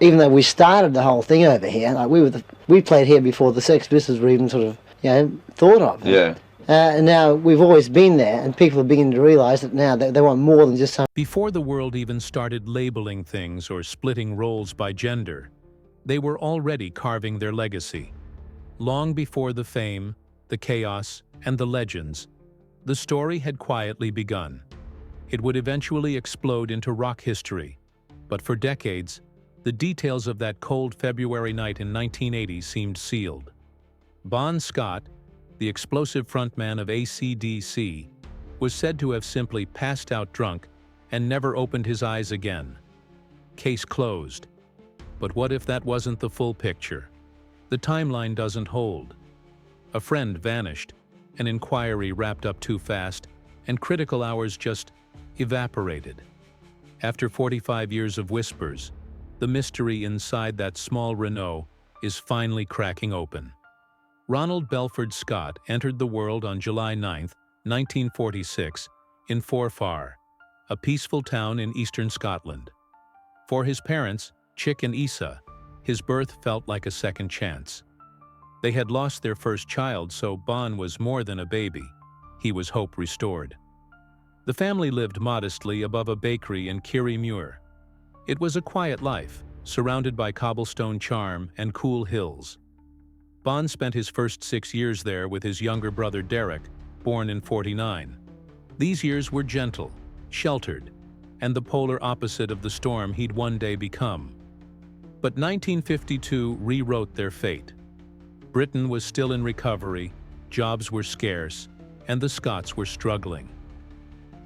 even though we started the whole thing over here, like we played here before the Sex Pistols were even sort of, thought of. Yeah. And now we've always been there, and people are beginning to realise that now they want more than just some... Before the world even started labeling things or splitting roles by gender, they were already carving their legacy. Long before the fame, the chaos, and the legends, the story had quietly begun. It would eventually explode into rock history, but for decades, the details of that cold February night in 1980 seemed sealed. Bon Scott, the explosive frontman of ACDC, was said to have simply passed out drunk and never opened his eyes again. Case closed. But what if that wasn't the full picture? The timeline doesn't hold. A friend vanished, an inquiry wrapped up too fast, and critical hours just evaporated. After 45 years of whispers, the mystery inside that small Renault is finally cracking open. Ronald Belford Scott entered the world on July 9, 1946, in Forfar, a peaceful town in eastern Scotland. For his parents, Chick and Isa, his birth felt like a second chance. They had lost their first child, so Bon was more than a baby. He was hope restored. The family lived modestly above a bakery in Kirriemuir. It was a quiet life, surrounded by cobblestone charm and cool hills. Bon spent his first 6 years there with his younger brother Derek, born in '49. These years were gentle, sheltered, and the polar opposite of the storm he'd one day become. But 1952 rewrote their fate. Britain was still in recovery, jobs were scarce, and the Scots were struggling.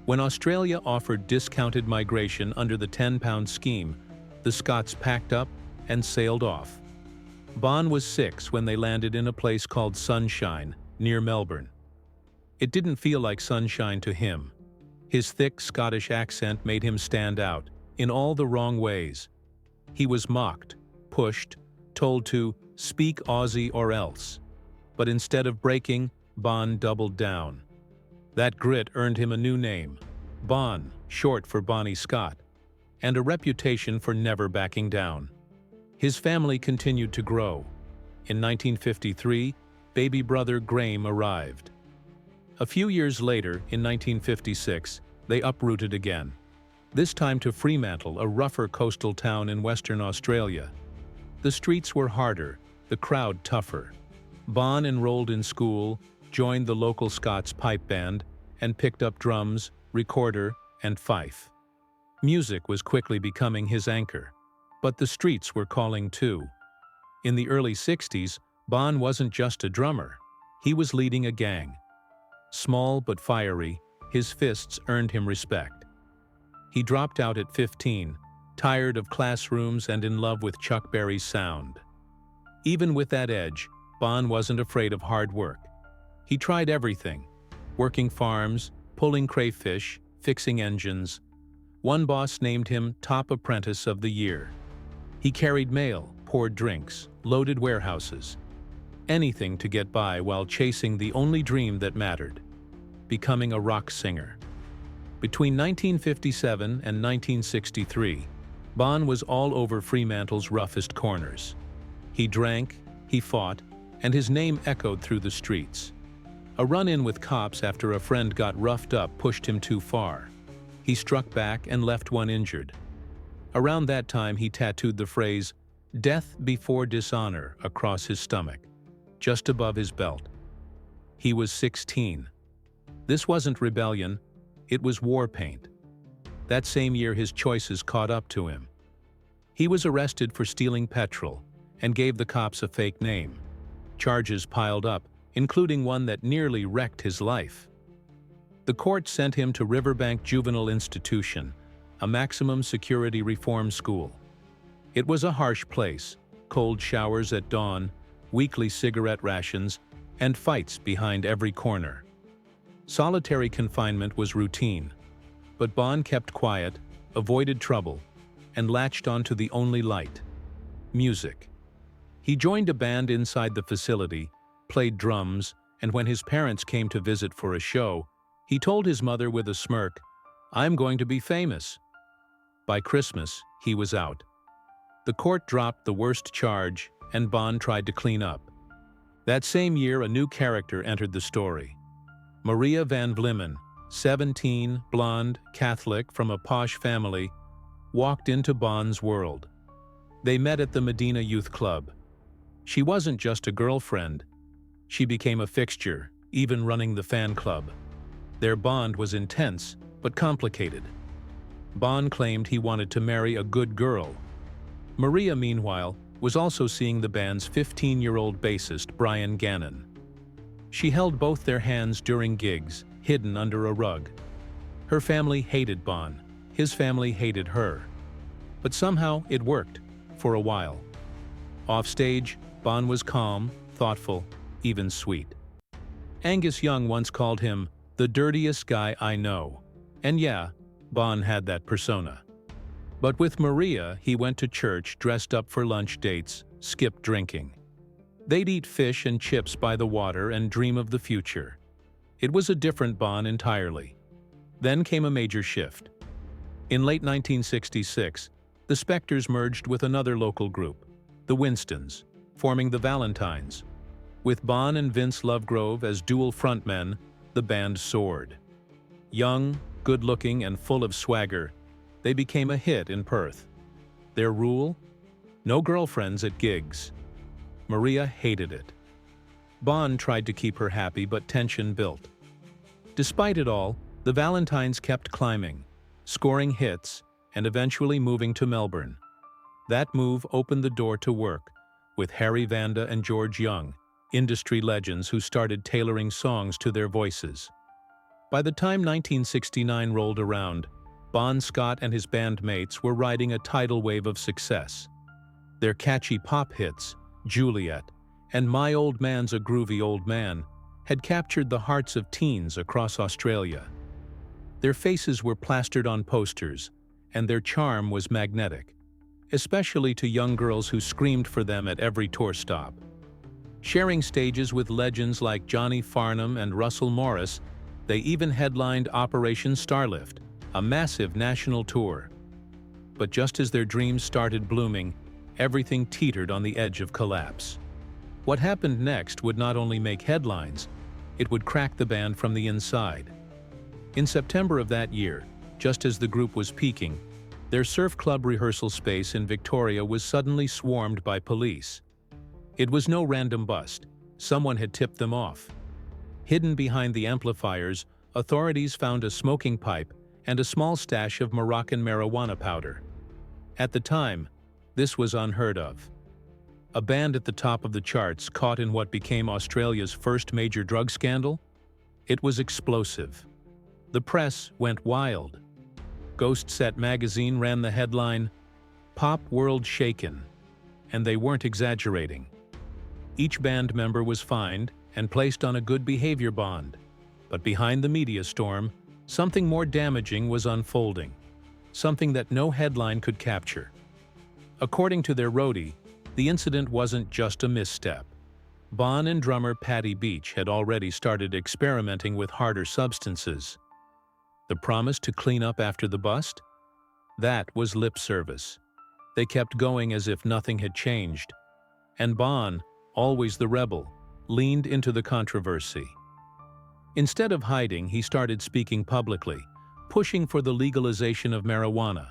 When Australia offered discounted migration under the £10 scheme, the Scots packed up and sailed off. Bon was 6 when they landed in a place called Sunshine, near Melbourne. It didn't feel like sunshine to him. His thick Scottish accent made him stand out, in all the wrong ways. He was mocked, pushed, told to speak Aussie or else. But instead of breaking, Bon doubled down. That grit earned him a new name, Bon, short for Bonnie Scott, and a reputation for never backing down. His family continued to grow. In 1953, baby brother Graham arrived. A few years later, in 1956, they uprooted again. This time to Fremantle, a rougher coastal town in Western Australia. The streets were harder, the crowd tougher. Bon enrolled in school, joined the local Scots pipe band, and picked up drums, recorder, and fife. Music was quickly becoming his anchor. But the streets were calling too. In the early 60s, Bon wasn't just a drummer. He was leading a gang. Small but fiery, his fists earned him respect. He dropped out at 15, tired of classrooms and in love with Chuck Berry's sound. Even with that edge, Bon wasn't afraid of hard work. He tried everything: working farms, pulling crayfish, fixing engines. One boss named him Top Apprentice of the Year. He carried mail, poured drinks, loaded warehouses. Anything to get by while chasing the only dream that mattered: becoming a rock singer. Between 1957 and 1963, Bon was all over Fremantle's roughest corners. He drank, he fought, and his name echoed through the streets. A run-in with cops after a friend got roughed up pushed him too far. He struck back and left one injured. Around that time, he tattooed the phrase, "Death before dishonor," across his stomach, just above his belt. He was 16. This wasn't rebellion, it was war paint. That same year, his choices caught up to him. He was arrested for stealing petrol and gave the cops a fake name. Charges piled up, including one that nearly wrecked his life. The court sent him to Riverbank Juvenile Institution, a maximum security reform school. It was a harsh place: cold showers at dawn, weekly cigarette rations, and fights behind every corner. Solitary confinement was routine, but Bon kept quiet, avoided trouble, and latched onto the only light: music. He joined a band inside the facility, played drums, and when his parents came to visit for a show, he told his mother with a smirk, "I'm going to be famous." By Christmas, he was out. The court dropped the worst charge, and Bon tried to clean up. That same year, a new character entered the story. Maria van Vlimmen, 17, blonde, Catholic from a posh family, walked into Bon's world. They met at the Medina Youth Club. She wasn't just a girlfriend. She became a fixture, even running the fan club. Their bond was intense, but complicated. Bon claimed he wanted to marry a good girl. Maria, meanwhile, was also seeing the band's 15-year-old bassist, Brian Gannon. She held both their hands during gigs, hidden under a rug. Her family hated Bon. His family hated her. But somehow it worked, for a while. Offstage, Bon was calm, thoughtful, even sweet. Angus Young once called him the dirtiest guy I know. And yeah, Bon had that persona. But with Maria, he went to church dressed up for lunch dates, skipped drinking. They'd eat fish and chips by the water and dream of the future. It was a different Bon entirely. Then came a major shift. In late 1966, the Spectres merged with another local group, the Winstons, forming the Valentines. With Bon and Vince Lovegrove as dual frontmen, the band soared. Young, good-looking, and full of swagger, they became a hit in Perth. Their rule? No girlfriends at gigs. Maria hated it. Bon tried to keep her happy, but tension built. Despite it all, the Valentines kept climbing, scoring hits, and eventually moving to Melbourne. That move opened the door to work, with Harry Vanda and George Young, industry legends who started tailoring songs to their voices. By the time 1969 rolled around, Bon Scott and his bandmates were riding a tidal wave of success. Their catchy pop hits, Juliet, and My Old Man's a Groovy Old Man, had captured the hearts of teens across Australia. Their faces were plastered on posters, and their charm was magnetic, especially to young girls who screamed for them at every tour stop. Sharing stages with legends like Johnny Farnham and Russell Morris, they even headlined Operation Starlift, a massive national tour. But just as their dreams started blooming, everything teetered on the edge of collapse. What happened next would not only make headlines, it would crack the band from the inside. In September of that year, just as the group was peaking, their surf club rehearsal space in Victoria was suddenly swarmed by police. It was no random bust. Someone had tipped them off. Hidden behind the amplifiers, authorities found a smoking pipe and a small stash of Moroccan marijuana powder. At the time, this was unheard of. A band at the top of the charts caught in what became Australia's first major drug scandal? It was explosive. The press went wild. Ghost Set magazine ran the headline, "Pop World Shaken," and they weren't exaggerating. Each band member was fined and placed on a good behavior bond. But behind the media storm, something more damaging was unfolding, something that no headline could capture. According to their roadie, the incident wasn't just a misstep. Bon and drummer Paddy Beach had already started experimenting with harder substances. The promise to clean up after the bust? That was lip service. They kept going as if nothing had changed. And Bon, always the rebel, leaned into the controversy. Instead of hiding, he started speaking publicly, pushing for the legalization of marijuana.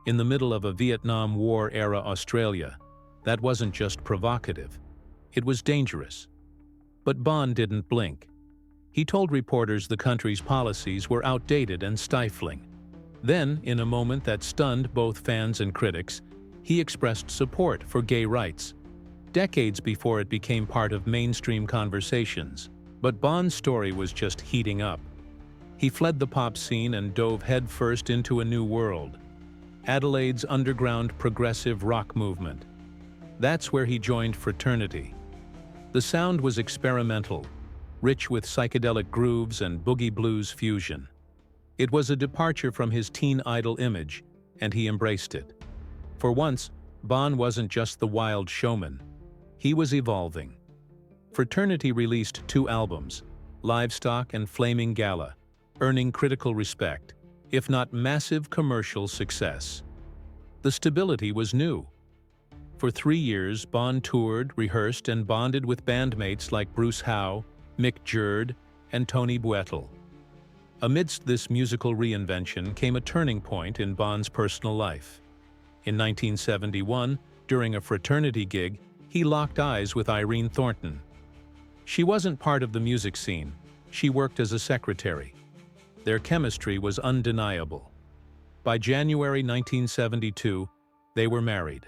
In the middle of a Vietnam War-era Australia, that wasn't just provocative, it was dangerous. But Bon didn't blink. He told reporters the country's policies were outdated and stifling. Then, in a moment that stunned both fans and critics, he expressed support for gay rights, decades before it became part of mainstream conversations. But Bon's story was just heating up. He fled the pop scene and dove headfirst into a new world, Adelaide's underground progressive rock movement. That's where he joined Fraternity. The sound was experimental, rich with psychedelic grooves and boogie blues fusion. It was a departure from his teen idol image, and he embraced it. For once, Bon wasn't just the wild showman. He was evolving. Fraternity released 2 albums, Livestock and Flaming Gala, earning critical respect, if not massive commercial success. The stability was new, For 3 years, Bon toured, rehearsed, and bonded with bandmates like Bruce Howe, Mick Jerd, and Tony Buetel. Amidst this musical reinvention came a turning point in Bon's personal life. In 1971, during a fraternity gig, he locked eyes with Irene Thornton. She wasn't part of the music scene. She worked as a secretary. Their chemistry was undeniable. By January 1972, they were married.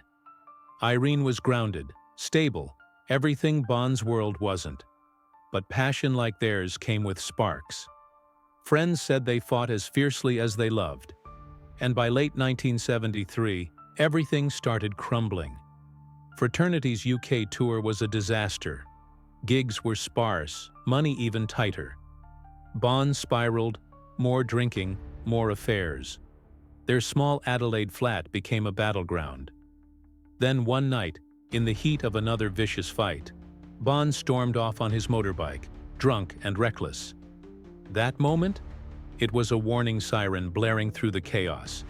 Irene was grounded, stable, everything Bon's world wasn't. But passion like theirs came with sparks. Friends said they fought as fiercely as they loved. And by late 1973, everything started crumbling. Fraternity's UK tour was a disaster. Gigs were sparse, money even tighter. Bon spiraled, more drinking, more affairs. Their small Adelaide flat became a battleground. Then one night, in the heat of another vicious fight, Bon stormed off on his motorbike, drunk and reckless. That moment? It was a warning siren blaring through the chaos.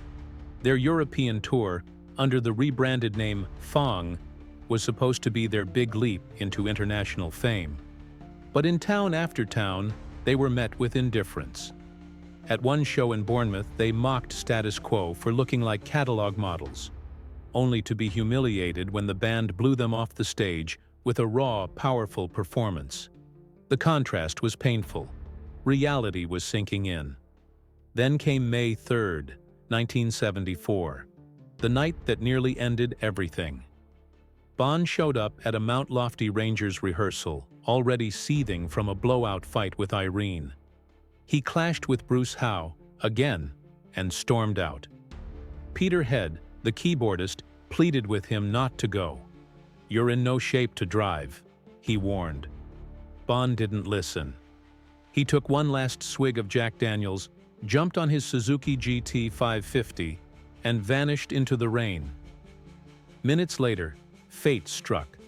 Their European tour, under the rebranded name Fong, was supposed to be their big leap into international fame. But in town after town, they were met with indifference. At one show in Bournemouth, they mocked status quo for looking like catalog models, only to be humiliated when the band blew them off the stage with a raw, powerful performance. The contrast was painful. Reality was sinking in. Then came May 3rd, 1974, the night that nearly ended everything. Bon showed up at a Mount Lofty Rangers rehearsal, already seething from a blowout fight with Irene. He clashed with Bruce Howe, again, and stormed out. Peter Head, the keyboardist, pleaded with him not to go. "You're in no shape to drive," he warned. Bon didn't listen. He took one last swig of Jack Daniels, jumped on his Suzuki GT 550, and vanished into the rain. Minutes later, fate struck.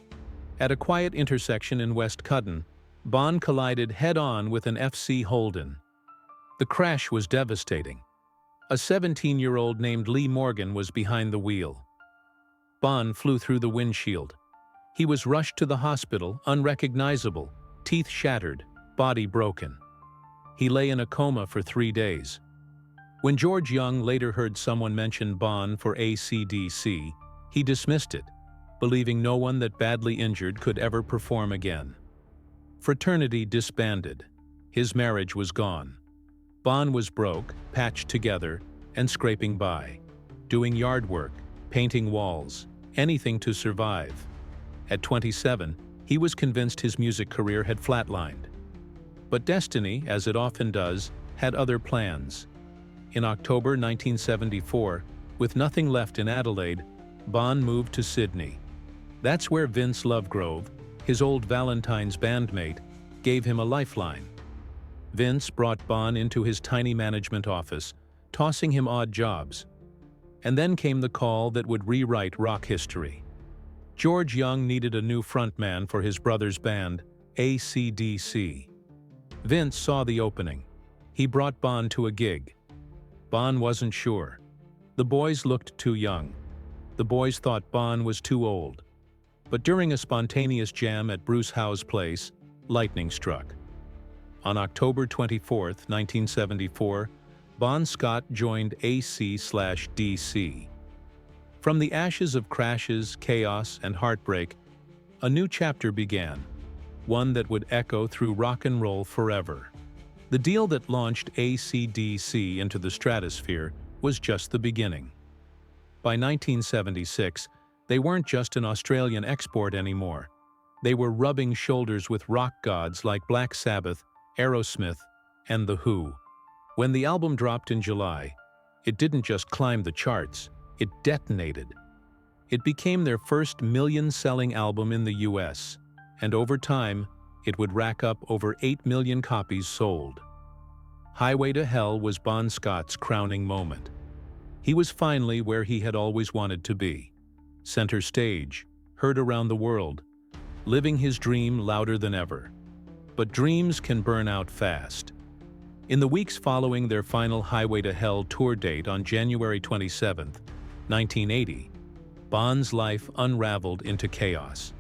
At a quiet intersection in West Cudden, Bon collided head-on with an FC Holden. The crash was devastating. A 17-year-old named Lee Morgan was behind the wheel. Bon flew through the windshield. He was rushed to the hospital, unrecognizable, teeth shattered, body broken. He lay in a coma for 3 days. When George Young later heard someone mention Bon for ACDC, he dismissed it, believing no one that badly injured could ever perform again. Fraternity disbanded. His marriage was gone. Bon was broke, patched together, and scraping by, doing yard work, painting walls, anything to survive. At 27, he was convinced his music career had flatlined. But destiny, as it often does, had other plans. In October 1974, with nothing left in Adelaide, Bon moved to Sydney. That's where Vince Lovegrove, his old Valentine's bandmate, gave him a lifeline. Vince brought Bon into his tiny management office, tossing him odd jobs. And then came the call that would rewrite rock history. George Young needed a new frontman for his brother's band, ACDC. Vince saw the opening. He brought Bon to a gig. Bon wasn't sure. The boys looked too young. The boys thought Bon was too old. But during a spontaneous jam at Bruce Howe's place, lightning struck. On October 24, 1974, Bon Scott joined AC/DC. From the ashes of crashes, chaos, and heartbreak, a new chapter began, one that would echo through rock and roll forever. The deal that launched ACDC into the stratosphere was just the beginning. By 1976, they weren't just an Australian export anymore. They were rubbing shoulders with rock gods like Black Sabbath, Aerosmith, and The Who. When the album dropped in July, it didn't just climb the charts, it detonated. It became their first million-selling album in the US, and over time, it would rack up over 8 million copies sold. Highway to Hell was Bon Scott's crowning moment. He was finally where he had always wanted to be. Center stage, heard around the world, living his dream louder than ever. But dreams can burn out fast. In the weeks following their final Highway to Hell tour date on January 27, 1980, Bon's life unraveled into chaos.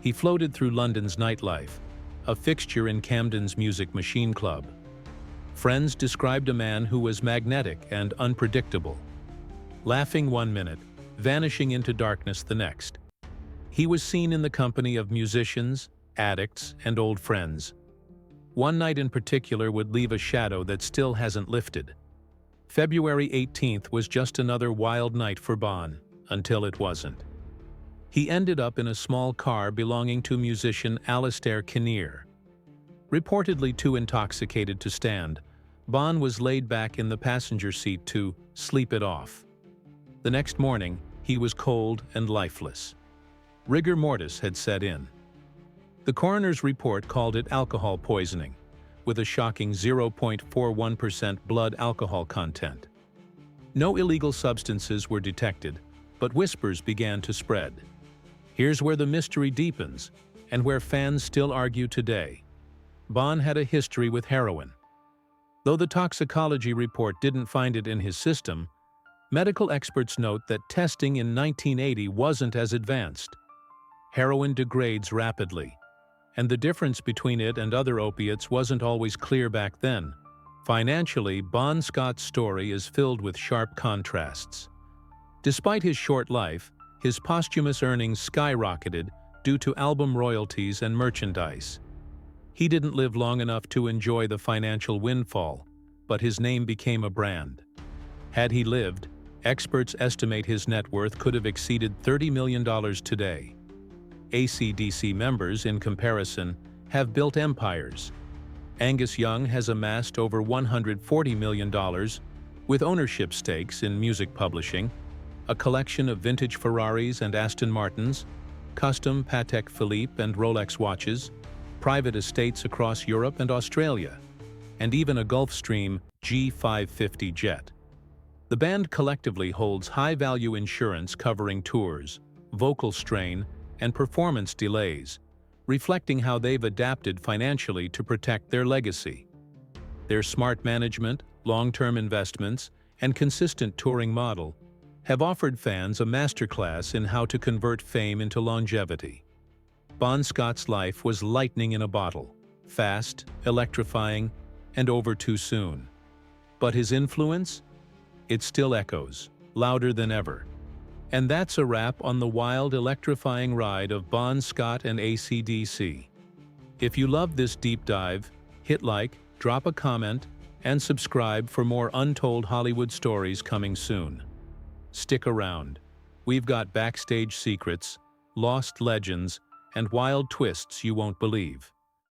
He floated through London's nightlife, a fixture in Camden's Music Machine Club. Friends described a man who was magnetic and unpredictable, laughing one minute, vanishing into darkness the next. He was seen in the company of musicians, addicts, and old friends. One night in particular would leave a shadow that still hasn't lifted. February 18th was just another wild night for Bon, until it wasn't. He ended up in a small car belonging to musician Alastair Kinnear. Reportedly too intoxicated to stand, Bon was laid back in the passenger seat to sleep it off. The next morning, he was cold and lifeless. Rigor mortis had set in. The coroner's report called it alcohol poisoning, with a shocking 0.41% blood alcohol content. No illegal substances were detected, but whispers began to spread. Here's where the mystery deepens, and where fans still argue today. Bon had a history with heroin. Though the toxicology report didn't find it in his system, medical experts note that testing in 1980 wasn't as advanced. Heroin degrades rapidly, and the difference between it and other opiates wasn't always clear back then. Financially, Bon Scott's story is filled with sharp contrasts. Despite his short life, his posthumous earnings skyrocketed due to album royalties and merchandise. He didn't live long enough to enjoy the financial windfall, but his name became a brand. Had he lived, experts estimate his net worth could have exceeded $30 million today. ACDC members, in comparison, have built empires. Angus Young has amassed over $140 million, with ownership stakes in music publishing, a collection of vintage Ferraris and Aston Martins, custom Patek Philippe and Rolex watches, private estates across Europe and Australia, and even a Gulfstream G550 jet. The band collectively holds high-value insurance covering tours, vocal strain, and performance delays, reflecting how they've adapted financially to protect their legacy. Their smart management, long-term investments, and consistent touring model have offered fans a masterclass in how to convert fame into longevity. Bon Scott's life was lightning in a bottle, fast, electrifying, and over too soon. But his influence? It still echoes, louder than ever. And that's a wrap on the wild, electrifying ride of Bon Scott and ACDC. If you loved this deep dive, hit like, drop a comment, and subscribe for more untold Hollywood stories coming soon. Stick around. We've got backstage secrets, lost legends, and wild twists you won't believe.